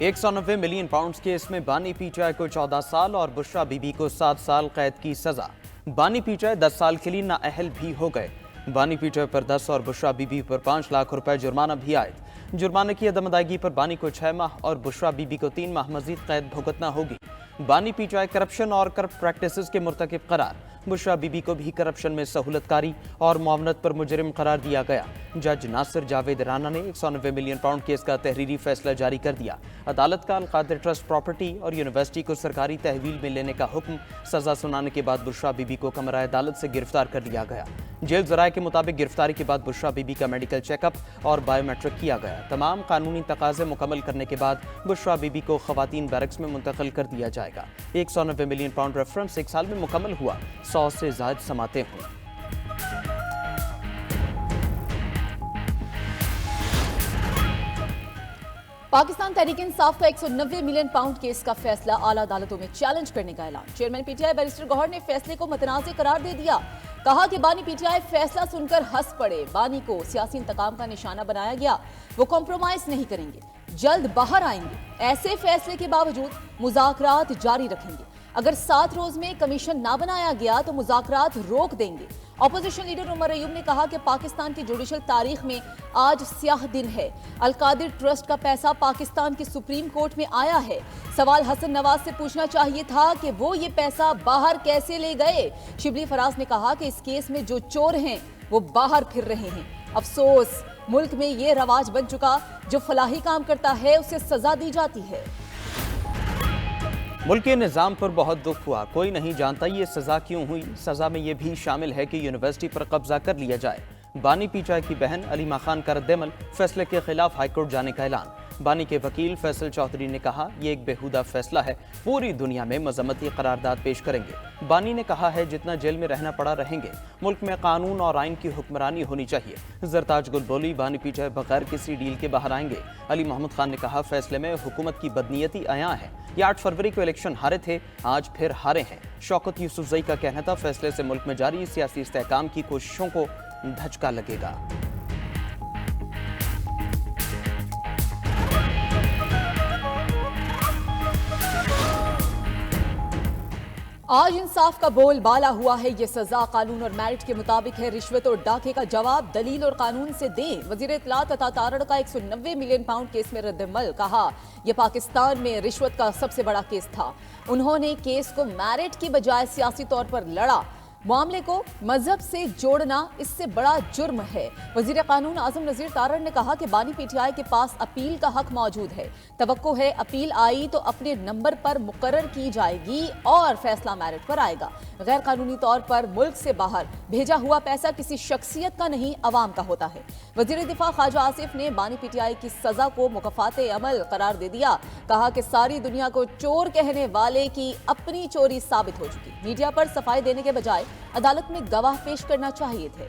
190 million pounds case में बानी पीचाई को 14 साल और बुशरा बीबी को 7 साल कैद की सजा। बानी पीचाई 10 साल के लिए नाअहल भी हो गए। बानी पीचाई पर 10 और बुशरा बीबी पर 5 लाख रुपए जुर्माना भी आयद। जुर्माने की अदम अदायगी पर बानी को 6 माह और बुशरा बीबी को 3 माह मजीद कैद भुगतना होगी। बानी पीचाई करप्शन और करप्ट प्रैक्टिसेस के मुर्तकिब करार। बुशरा बीबी को भी करप्शन में सहूलतकारी और मुआवनत पर मुजरिम करार दिया गया। जज नासिर जावेद राना ने 190 मिलियन पाउंड केस का तहरीरी फैसला जारी कर दिया। अदालत का अलकादिर ट्रस्ट प्रॉपर्टी और यूनिवर्सिटी को सरकारी तहवील में लेने का हुक्म। सजा सुनाने के बाद बुशरा बीबी को कमरा अदालत से गिरफ्तार कर लिया गया। जेल जराये के मुताबिक गिरफ्तारी के बाद बुशरा बीबी का मेडिकल चेकअप और बायोमेट्रिक किया गया। तमाम कानूनी तकाजे मुकम्मल करने के बाद बुशरा बीबी को खवातीन बैरक्स में मुंतकिल कर दिया जाएगा। 190 मिलियन पाउंड रेफरेंस 1 साल में मुकम्मल हुआ। 100 से ज्यादा समाते हों। पाकिस्तान तहरीक इंसाफ का 190 मिलियन पाउंड केस का फैसला आला अदालतों में चैलेंज करने का ऐलान। चेयरमैन पीटीआई बैरिस्टर गौहर ने फैसले को मुतनाज़ करार दे दिया। कहा कि बानी पीटीआई फैसला सुनकर हंस पड़े। बानी को सियासी इंतकाम का निशाना बनाया गया। वो कॉम्प्रोमाइज नहीं करेंगे, जल्द बाहर आएंगे। ऐसे फैसले के बावजूद मुज़ाकरात जारी रखेंगे। अगर 7 रोज में कमीशन ना बनाया गया तो मुज़ाकरात रोक देंगे। ऑपोजिशन लीडर उमर अयूब ने कहा कि पाकिस्तान की जुडिशल तारीख में आज स्याह दिन है। अलकादिर ट्रस्ट का पैसा पाकिस्तान की सुप्रीम कोर्ट में आया है। सवाल हसन नवाज से पूछना चाहिए था कि वो ये पैसा बाहर कैसे ले गए। शिबली फराज ने कहा कि इस केस में जो चोर हैं वो बाहर फिर रहे हैं। अफसोस, मुल्क में ये रवाज बन चुका, जो फलाही काम करता है उसे सजा दी जाती है। मुल्क के निज़ाम पर बहुत दुख हुआ। कोई नहीं जानता ये सज़ा क्यों हुई। सज़ा में ये भी शामिल है कि यूनिवर्सिटी पर कब्जा कर लिया जाए। बानी पीचाई की बहन अलीमा खान का रद्द-ए-अमल, फैसले के खिलाफ हाईकोर्ट जाने का ऐलान। बानी के वकील फैसल चौधरी ने कहा ये एक बेहुदा फैसला है, पूरी दुनिया में मजम्मती करारदाद पेश करेंगे। बानी ने कहा है जितना जेल में रहना पड़ा रहेंगे। मुल्क में कानून और आइन की हुक्मरानी होनी चाहिए। जरताज गुल बोली बानी पीचाई बगैर किसी डील के बाहर आएंगे। अली मोहम्मद खान ने कहा फैसले में हुकूमत की बदनीयती आया है। ये 8 फरवरी को इलेक्शन हारे थे, आज फिर हारे हैं। शौकत यूसुफजई का कहना था फैसले से मुल्क में जारी सियासी इस्तेहकाम की कोशिशों को धचका लगेगा। आज इंसाफ का बोल बाला हुआ है। ये सजा कानून और मेरिट के मुताबिक है। रिश्वत और डाके का जवाब दलील और कानून से दें। वजीर इत्तलात अता तारड़ का 190 मिलियन पाउंड केस में रद्द-ए-अमल। कहा यह पाकिस्तान में रिश्वत का सबसे बड़ा केस था। उन्होंने केस को मेरिट की बजाय सियासी तौर पर लड़ा। मामले को मजहब से जोड़ना इससे बड़ा जुर्म है। वजीर कानून आजम नजीर तारड़ ने कहा कि बानी पीटीआई के पास अपील का हक मौजूद है। तवक्को है अपील आई तो अपने नंबर पर मुकर्रर की जाएगी और फैसला मेरिट पर आएगा। गैर कानूनी तौर पर मुल्क से बाहर भेजा हुआ पैसा किसी शख्सियत का नहीं, अवाम का होता है। वजीर दिफा ख्वाजा आसिफ ने बानी पीटीआई की सजा को मुकफ़ाते अमल करार दे दिया। कहा कि सारी दुनिया को चोर कहने वाले की अपनी चोरी साबित हो चुकी। मीडिया पर सफाई देने के बजाय अदालत में गवाह पेश करना चाहिए थे।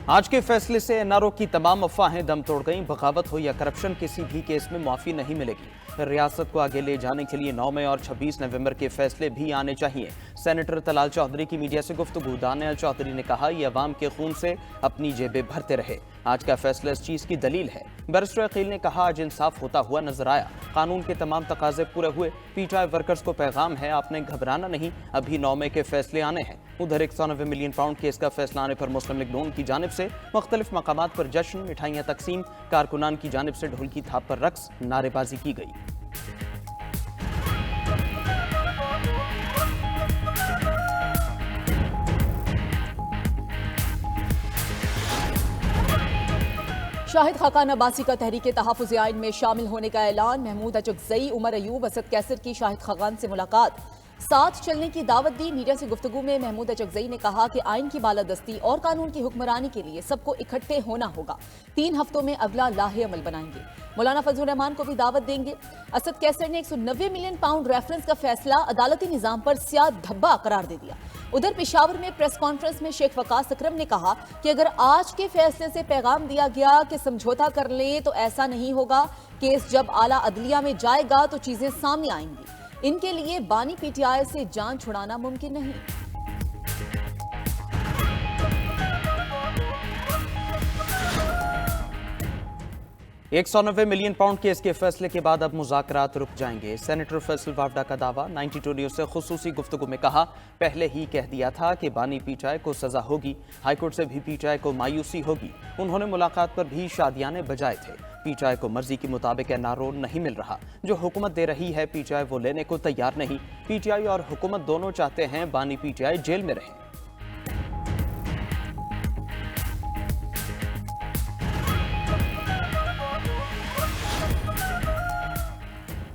आज के फैसले से एनआरओ की तमाम अफवाहें दम तोड़ गईं। बगावत हो या करप्शन, किसी भी केस में माफी नहीं मिलेगी। रियासत को आगे ले जाने के लिए 9 मई और 26 नवंबर के फैसले भी आने चाहिए। सेनेटर तलाल चौधरी की मीडिया से गुफ्तगू। दानियाल चौधरी ने कहा यह अवाम के खून से अपनी जेबें भरते रहे। आज का फैसला इस चीज की दलील है। बैरिस्टर अकील ने कहा आज इंसाफ होता हुआ नजर आया। कानून के तमाम तकाजे पूरे हुए। पीटीआई वर्कर्स को पैगाम है, आपने घबराना नहीं, अभी 9 मई के फैसले आने हैं। उधर 190 मिलियन पाउंड केस का फैसला आने पर मुस्लिम लीग नून की जानिब से मुख्तलिफ मकामात पर जश्न, मिठाइयाँ तकसीम, कारकुनान की जानिब से ढोल की थाप पर रक्स, नारेबाजी की गई। शाहिद खाकान अब्बासी का तहरीक तहफ़्फ़ुज़ आइन में शामिल होने का ऐलान। महमूद अचकज़ई, उमर अयूब, असद कैसर की शाहिद खाकान से मुलाकात, साथ चलने की दावत दी। मीडिया से गुफ्तगू में महमूद अचकज़ई ने कहा कि आइन की बालादस्ती और कानून की हुक्मरानी के लिए सबको इकट्ठे होना होगा। 3 हफ्तों में अगला लाहे अमल बनाएंगे। मौलाना फजलुर रहमान को भी दावत देंगे। असद कैसर ने 190 मिलियन पाउंड रेफरेंस का फैसला अदालती निजाम पर स्याह धब्बा करार दे दिया। उधर पेशावर में प्रेस कॉन्फ्रेंस में शेख वकास अकरम ने कहा कि अगर आज के फैसले से पैगाम दिया गया कि समझौता कर ले तो ऐसा नहीं होगा। केस जब आला अदलिया में जाएगा तो चीजें सामने आएंगी। इनके लिए बानी पीटीआई से जान छुड़ाना मुमकिन नहीं। 190 मिलियन पाउंड केस के फैसले के बाद अब मुज़ाकरात रुक जाएंगे। सेनेटर फैसल वावडा का दावा। 92 न्यूज़ से खुसूसी गुफ्तगू में कहा, पहले ही कह दिया था कि बानी पीटीआई को सजा होगी। हाईकोर्ट से भी पीटीआई को मायूसी होगी। उन्होंने मुलाकात पर भी शादियाने बजाए थे। पीटीआई को मर्जी के मुताबिक एनआरओ नहीं मिल रहा। जो हुकूमत दे रही है पीटीआई वो लेने को तैयार नहीं। पीटीआई और हुकूमत दोनों चाहते हैं बानी पीटीआई जेल में रहे।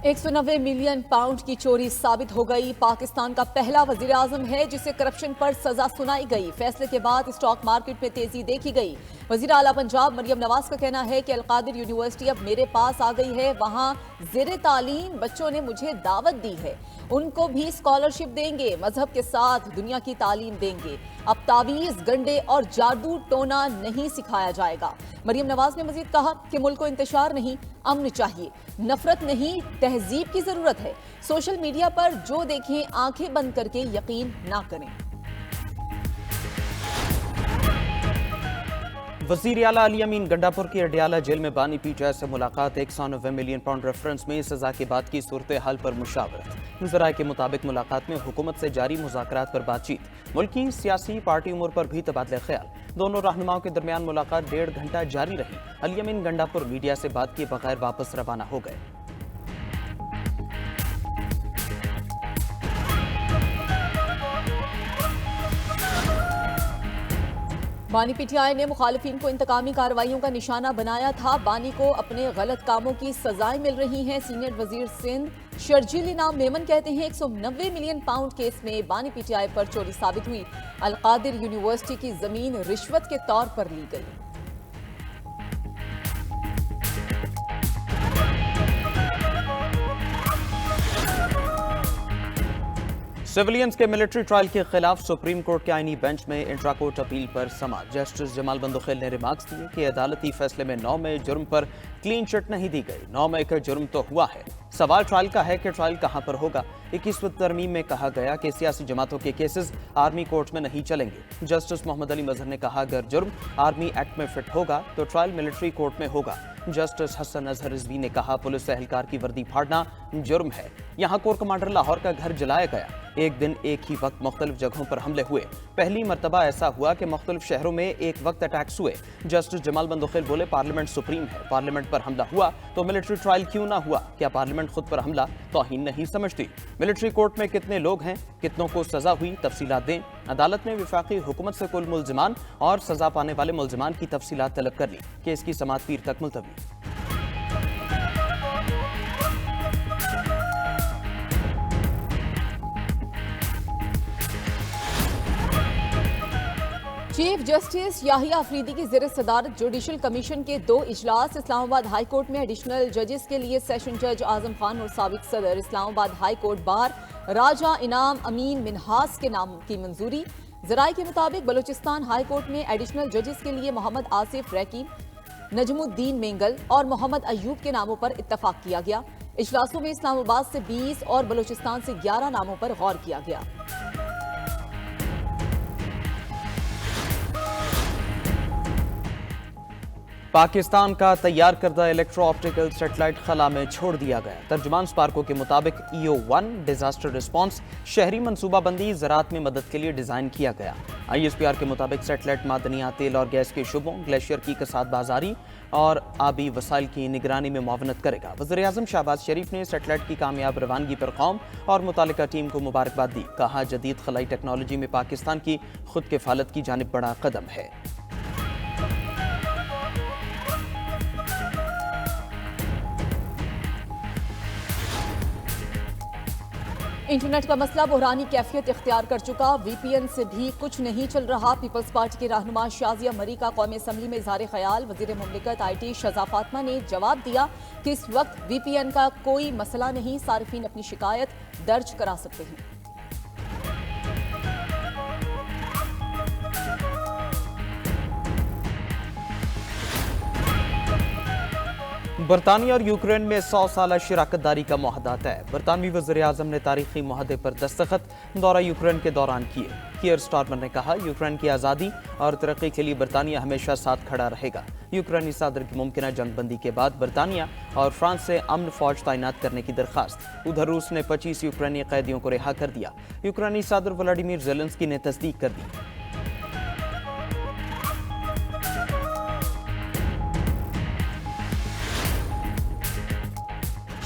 190 मिलियन पाउंड की चोरी साबित हो गई। पाकिस्तान का पहला वजीर आजम है जिसे करप्शन पर सजा सुनाई गई। फैसले के बाद स्टॉक मार्केट में तेजी देखी गई। वजीर आला पंजाब मरियम नवाज का कहना है कि अलकादिर यूनिवर्सिटी अब मेरे पास आ गई है। वहां ज़ेरे तालीम बच्चों ने मुझे दावत दी है, उनको भी स्कॉलरशिप देंगे, मजहब के साथ दुनिया की तालीम देंगे। अब तावीज, गंडे और जादू टोना नहीं सिखाया जाएगा। मरियम नवाज ने मजीद कहा कि मुल्क को इंतशार नहीं, अमन चाहिए, नफरत नहीं, तहजीब की जरूरत है। सोशल मीडिया पर जो देखें आंखें बंद करके यकीन ना करें। वजीर आला अली अमीन गंडापुर की अडियाला जेल में बानी पीटीआई से मुलाकात। 190 मिलियन पाउंड रेफरेंस में सजा के बाद की सूरत हाल पर मुशावरत। जराये के मुताबिक मुलाकात में हुकूमत से जारी मुज़ाकरात पर बातचीत। मुल्की सियासी पार्टी उमूर पर भी तबादला ख्याल। दोनों रहनुमाओं के दरमियान मुलाकात 1.5 घंटा जारी रही। अली अमीन गंडापुर मीडिया से बात किए बगैर वापस रवाना हो गए। बानी पीटीआई ने मुखालिफिन को इंतकामी कार्रवाइयों का निशाना बनाया था। बानी को अपने गलत कामों की सजाएं मिल रही हैं। सीनियर वजीर सिंध शर्जील इनाम मेमन कहते हैं 190 मिलियन पाउंड केस में बानी पीटीआई पर चोरी साबित हुई। अलकादिर यूनिवर्सिटी की जमीन रिश्वत के तौर पर ली गई। सिविलियंस के मिलिट्री ट्रायल के खिलाफ सुप्रीम कोर्ट के आईनी बेंच में इंट्रा कोर्ट अपील पर समाअत। जस्टिस जमाल बंदुखेल ने रिमार्क्स दिए कि अदालती फैसले में 9 मई जुर्म पर क्लीन चिट नहीं दी गई। 9 मई का जुर्म तो हुआ है, सवाल ट्रायल का है कि ट्रायल कहां पर होगा। 21वीं तरमीम में कहा गया कि सियासी जमातों के केसेस आर्मी कोर्ट में नहीं चलेंगे। जस्टिस मोहम्मद अली मजहर ने कहा अगर जुर्म आर्मी एक्ट में फिट होगा तो ट्रायल मिलिट्री कोर्ट में होगा। जस्टिस हसन अजहर रिजवी ने कहा पुलिस एहलकार की वर्दी फाड़ना जुर्म है। यहाँ कोर कमांडर लाहौर का घर जलाया गया। एक दिन एक ही वक्त मुख्तलिफ जगहों पर हमले हुए। पहली मरतबा ऐसा हुआ कि मुख्तलिफ शहरों में एक वक्त अटैक्स हुए। जस्टिस जमाल बंदुखेल बोले पार्लियामेंट सुप्रीम है, पार्लियामेंट पर हमला हुआ तो मिलिट्री ट्रायल क्यों ना हुआ? क्या पार्लियामेंट खुद पर हमला तौहीन नहीं समझती? मिलिट्री कोर्ट में कितने लोग हैं, कितनों को सजा हुई, तफसीलात दें। अदालत ने विफाकी हुकूमत से कुल मुल्जिमान और सजा पाने वाले मुल्जिमान की तफसीलात तलब कर ली। केस की समाअत पीर तक मुलतवी। चीफ जस्टिस याहिया अफरीदी की ज़ेर सदारत जुडिशल कमीशन के 2 इजलास। इस्लामाबाद हाई कोर्ट में एडिशनल जजेस के लिए सेशन जज आजम खान और साबिक सदर इस्लामाबाद हाई कोर्ट बार राजा इनाम अमीन मिनहास के नाम की मंजूरी। जराये के मुताबिक बलूचिस्तान हाई कोर्ट में एडिशनल जजेस के लिए मोहम्मद आसिफ रैकी, नजमुद्दीन मेंगल और मोहम्मद अयूब के नामों पर इत्तफाक किया गया। इजलासों में इस्लामाबाद से 20 और बलूचिस्तान से 11 नामों पर गौर किया गया। पाकिस्तान का तैयार करदा इलेक्ट्रो ऑप्टिकल सेटेलाइट खला में छोड़ दिया गया। तर्जुमान स्पार्को के मुताबिक EO-1 डिजास्टर रिस्पांस शहरी मनसूबाबंदी ज़राअत में मदद के लिए डिज़ाइन किया गया। ISPR के मुताबिक सेटेलाइट मादनियात, तेल और गैस के शुबों, ग्लेशियर की कसाद बाजारी और आबी वसाइल की निगरानी में मुआवनत करेगा। वज़ीर-ए-आज़म शहबाज शरीफ ने सेटेलाइट की कामयाब रवानगी पर कौम और मुतालिका टीम को मुबारकबाद दी। कहा जदीद खलाई टेक्नोलॉजी में पाकिस्तान की खुद किफालत की जानिब बड़ा कदम है। इंटरनेट का मसला बुहरानी कैफियत इख्तियार कर चुका। VPN से भी कुछ नहीं चल रहा। पीपल्स पार्टी के रहनुमा शाजिया मरी का कौमी असम्बली में इज़हार ख्याल। वज़ीर मुमलिकत IT शज़ा फातिमा ने जवाब दिया कि इस वक्त VPN का कोई मसला नहीं, सारिफीन अपनी शिकायत दर्ज करा सकते हैं। बरतानिया और यूक्रेन में 100 साल शराकतदारी का मुआहदा तय। बरतानवी वज़ीर-ए-आज़म ने तारीखी मुआहदे पर दस्तखत दौरा यूक्रेन के दौरान किए। कीयर स्टारमर ने कहा, यूक्रेन की आज़ादी और तरक्की के लिए बरतानिया हमेशा साथ खड़ा रहेगा। यूक्रेनी सदर की मुमकिन जंगबंदी के बाद बरतानिया और फ्रांस से अमन फौज तैनात करने की दरखास्त। उधर रूस ने 25 यूक्रेनी कैदियों को रिहा कर दिया। यूक्रेनी सदर व्लादिमीर ज़ेलेंस्की ने तस्दीक कर दी।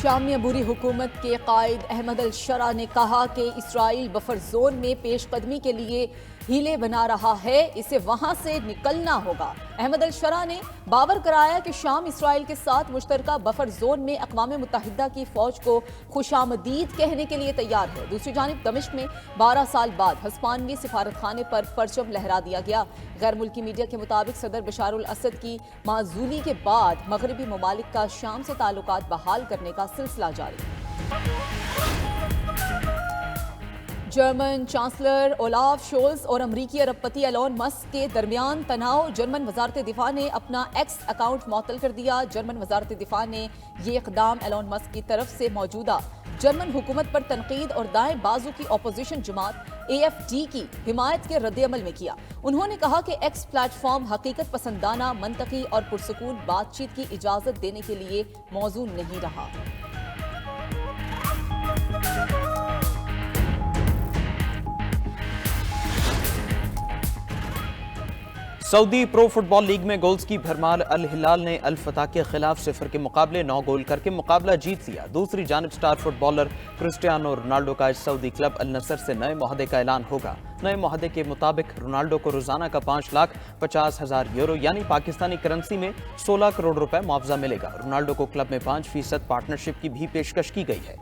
शाम में अबूरी हुकूमत के कायद अहमद अल शरा ने कहा कि इसराइल बफर जोन में पेशकदमी के लिए हीले बना रहा है, इसे वहां से निकलना होगा। अहमद अल शरा ने बावर कराया कि शाम इसराइल के साथ मुश्तरका बफर जोन में अक़वाम मुत्तहिदा की फौज को खुशामदीद कहने के लिए तैयार है। दूसरी जानिब दमिश्क में 12 साल बाद हस्पानवी सिफारत खाने पर परचम लहरा दिया गया। गैर मुल्की मीडिया के मुताबिक सदर बशारुल असद की माजूली के बाद मगरबी ममालिक का शाम से ताल्लुकात बहाल करने का सिलसिला जारी। जर्मन चांसलर ओलाफ शोल्स और अमरीकी अरबपति एलोन मस्क के दरमियान तनाव। जर्मन वजारत दिफा ने अपना एक्स अकाउंट मुअत्तल कर दिया। जर्मन वजारत दिफा ने ये इकदाम एलोन मस्क की तरफ से मौजूदा जर्मन हुकूमत पर तनकीद और दाएं बाजू की अपोजिशन जमात AfD की हिमायत के रद्द-ए-अमल में किया। उन्होंने कहा कि एक्स प्लेटफॉर्म हकीकत पसंदाना, मनतकी और पुरसुकून बातचीत की इजाजत देने के लिए मौजूद नहीं रहा। सऊदी प्रो फुटबॉल लीग में गोल्स की भरमार। अल हिलाल ने अल फतह के खिलाफ 0 के मुकाबले 9 गोल करके मुकाबला जीत लिया। दूसरी जानिब स्टार फुटबॉलर क्रिस्टियानो रोनाल्डो का सऊदी क्लब अल नसर से नए मुआहदे का ऐलान होगा। नए मुआहदे के मुताबिक रोनाल्डो को रोजाना का 5,50,000 यूरो यानी पाकिस्तानी करेंसी में 16 करोड़ रुपए मुआवजा मिलेगा। रोनाल्डो को क्लब में 5% पार्टनरशिप की भी पेशकश की गई है।